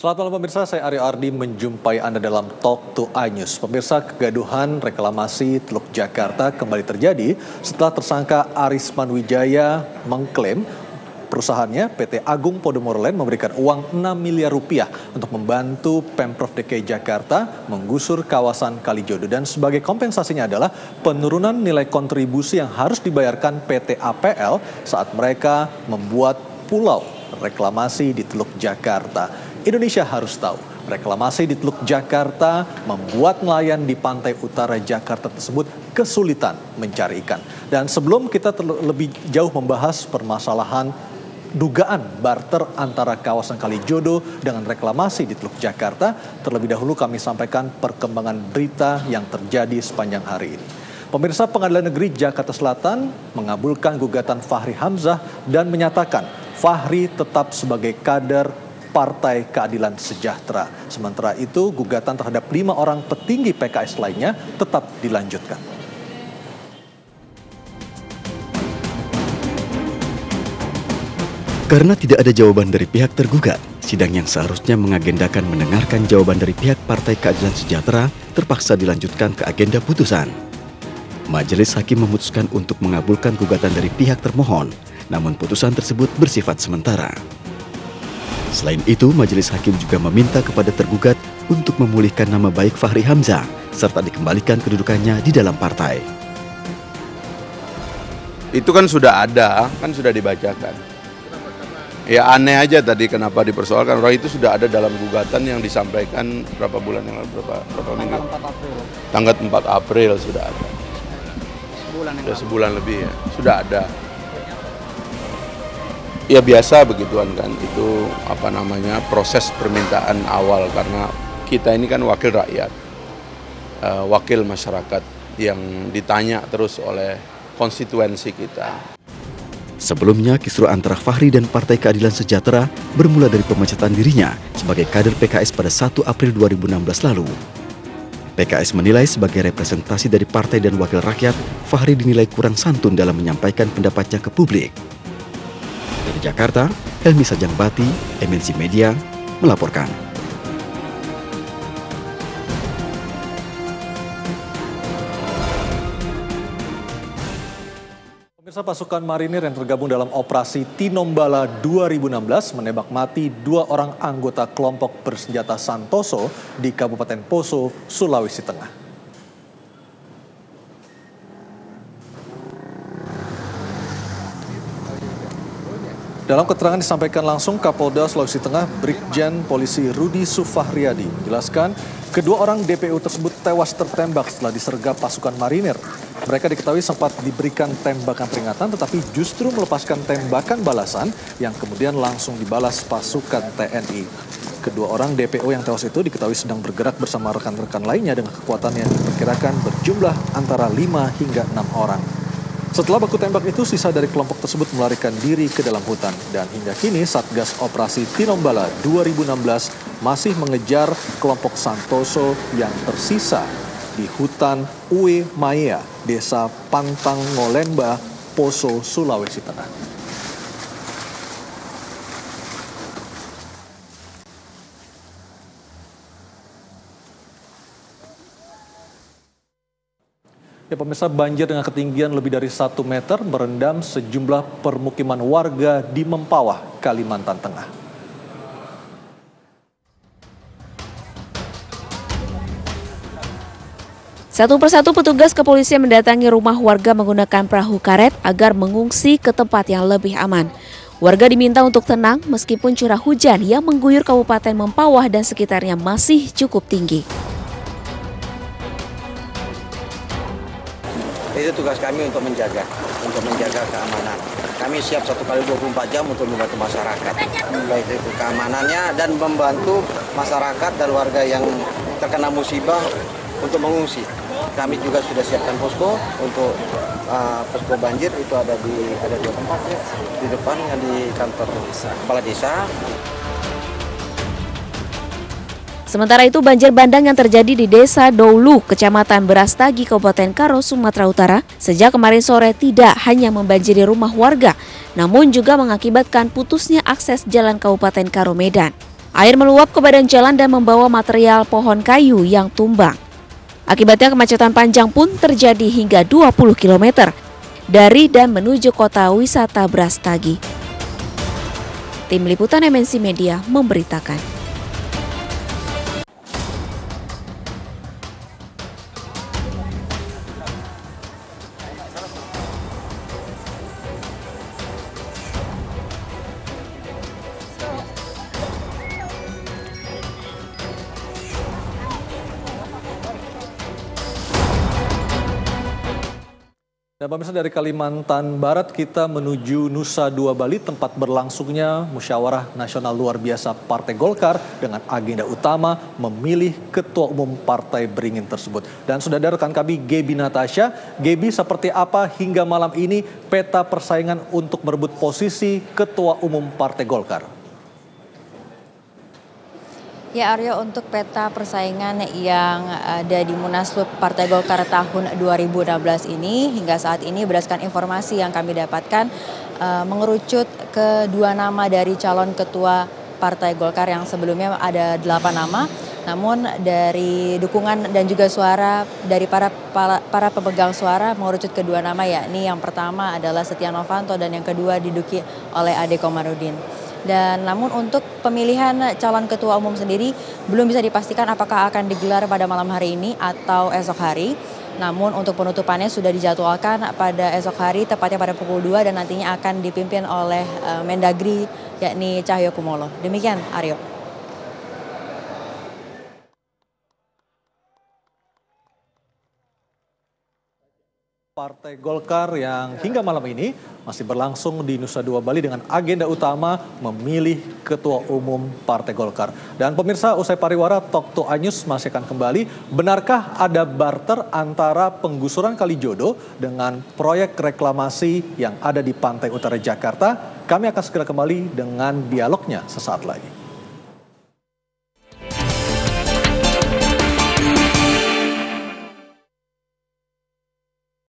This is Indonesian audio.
Selamat malam pemirsa, saya Aryo Ardi menjumpai Anda dalam Talk to iNews. Pemirsa, kegaduhan reklamasi Teluk Jakarta kembali terjadi setelah tersangka Arisman Wijaya mengklaim perusahaannya PT Agung Podomoro Land memberikan uang 6 miliar rupiah untuk membantu Pemprov DKI Jakarta menggusur kawasan Kalijodo. Dan sebagai kompensasinya adalah penurunan nilai kontribusi yang harus dibayarkan PT APL saat mereka membuat pulau reklamasi di Teluk Jakarta. Indonesia harus tahu, reklamasi di Teluk Jakarta membuat nelayan di pantai utara Jakarta tersebut kesulitan mencari ikan. Dan sebelum kita lebih jauh membahas permasalahan dugaan barter antara kawasan Kalijodo dengan reklamasi di Teluk Jakarta, terlebih dahulu kami sampaikan perkembangan berita yang terjadi sepanjang hari ini. Pemirsa, Pengadilan Negeri Jakarta Selatan mengabulkan gugatan Fahri Hamzah dan menyatakan Fahri tetap sebagai kader Partai Keadilan Sejahtera. Sementara itu, gugatan terhadap 5 orang petinggi PKS lainnya tetap dilanjutkan. Karena tidak ada jawaban dari pihak tergugat, sidang yang seharusnya mengagendakan mendengarkan jawaban dari pihak Partai Keadilan Sejahtera terpaksa dilanjutkan ke agenda putusan. Majelis Hakim memutuskan untuk mengabulkan gugatan dari pihak termohon, namun putusan tersebut bersifat sementara. Selain itu, Majelis Hakim juga meminta kepada tergugat untuk memulihkan nama baik Fahri Hamzah serta dikembalikan kedudukannya di dalam partai. Itu kan sudah ada, kan sudah dibacakan. Ya aneh aja tadi kenapa dipersoalkan. Roh itu sudah ada dalam gugatan yang disampaikan berapa bulan yang lalu, berapa minggu? Tanggal 4 April sudah ada. Sudah sebulan lebih ya, sudah ada. Ya biasa begituan kan, itu proses permintaan awal karena kita ini kan wakil rakyat, wakil masyarakat yang ditanya terus oleh konstituensi kita. Sebelumnya, kisruh antara Fahri dan Partai Keadilan Sejahtera bermula dari pemecatan dirinya sebagai kader PKS pada 1 April 2016 lalu. PKS menilai sebagai representasi dari partai dan wakil rakyat, Fahri dinilai kurang santun dalam menyampaikan pendapatnya ke publik. Dari Jakarta, Helmi Sajangbati, MNC Media, melaporkan. Pemirsa, pasukan marinir yang tergabung dalam operasi Tinombala 2016 menembak mati 2 orang anggota kelompok bersenjata Santoso di Kabupaten Poso, Sulawesi Tengah. Dalam keterangan disampaikan langsung Kapolda Sulawesi Tengah, Brigjen Polisi Rudi Sufahriadi menjelaskan kedua orang DPO tersebut tewas tertembak setelah disergap pasukan marinir. Mereka diketahui sempat diberikan tembakan peringatan tetapi justru melepaskan tembakan balasan yang kemudian langsung dibalas pasukan TNI. Kedua orang DPO yang tewas itu diketahui sedang bergerak bersama rekan-rekan lainnya dengan kekuatan yang diperkirakan berjumlah antara 5 hingga 6 orang. Setelah baku tembak itu, sisa dari kelompok tersebut melarikan diri ke dalam hutan. Dan hingga kini, Satgas Operasi Tinombala 2016 masih mengejar kelompok Santoso yang tersisa di hutan Uwe Maya, Desa Pantang Ngolemba, Poso, Sulawesi Tengah. Ya, pemirsa, banjir dengan ketinggian lebih dari 1 meter merendam sejumlah permukiman warga di Mempawah, Kalimantan Tengah. Satu persatu petugas kepolisian mendatangi rumah warga menggunakan perahu karet agar mengungsi ke tempat yang lebih aman. Warga diminta untuk tenang meskipun curah hujan yang mengguyur Kabupaten Mempawah dan sekitarnya masih cukup tinggi. Itu tugas kami untuk menjaga keamanan. Kami siap 1 kali 24 jam untuk membantu masyarakat, baik itu keamanannya dan membantu masyarakat dan warga yang terkena musibah untuk mengungsi. Kami juga sudah siapkan posko untuk posko banjir, itu ada 2 tempat ya, di depan yang di kantor kepala desa. Sementara itu, banjir bandang yang terjadi di Desa Doulu, Kecamatan Berastagi, Kabupaten Karo, Sumatera Utara, sejak kemarin sore tidak hanya membanjiri rumah warga, namun juga mengakibatkan putusnya akses jalan Kabupaten Karo Medan. Air meluap ke badan jalan dan membawa material pohon kayu yang tumbang. Akibatnya kemacetan panjang pun terjadi hingga 20 km dari dan menuju kota wisata Brastagi. Tim Liputan MNC Media memberitakan. Dan pemirsa, dari Kalimantan Barat kita menuju Nusa Dua Bali, tempat berlangsungnya musyawarah nasional luar biasa Partai Golkar dengan agenda utama memilih Ketua Umum Partai Beringin tersebut. Dan sudah ada rekan kami Gaby Natasha. Gaby, seperti apa hingga malam ini peta persaingan untuk merebut posisi Ketua Umum Partai Golkar? Ya Aryo, untuk peta persaingan yang ada di Munaslup Partai Golkar tahun 2016 ini, hingga saat ini berdasarkan informasi yang kami dapatkan mengerucut ke 2 nama dari calon ketua Partai Golkar yang sebelumnya ada 8 nama. Namun dari dukungan dan juga suara dari para pemegang suara mengerucut ke 2 nama, yakni yang pertama adalah Setia Novanto dan yang kedua diduduki oleh Ade Komarudin. Dan namun untuk pemilihan calon ketua umum sendiri belum bisa dipastikan apakah akan digelar pada malam hari ini atau esok hari. Namun untuk penutupannya sudah dijadwalkan pada esok hari, tepatnya pada pukul 2, dan nantinya akan dipimpin oleh Mendagri yakni Cahyokumolo. Demikian Aryo. Partai Golkar yang hingga malam ini masih berlangsung di Nusa Dua Bali dengan agenda utama memilih Ketua Umum Partai Golkar. Dan pemirsa, usai pariwara Talk to Anyus masih akan kembali. Benarkah ada barter antara penggusuran Kalijodo dengan proyek reklamasi yang ada di pantai utara Jakarta? Kami akan segera kembali dengan dialognya sesaat lagi.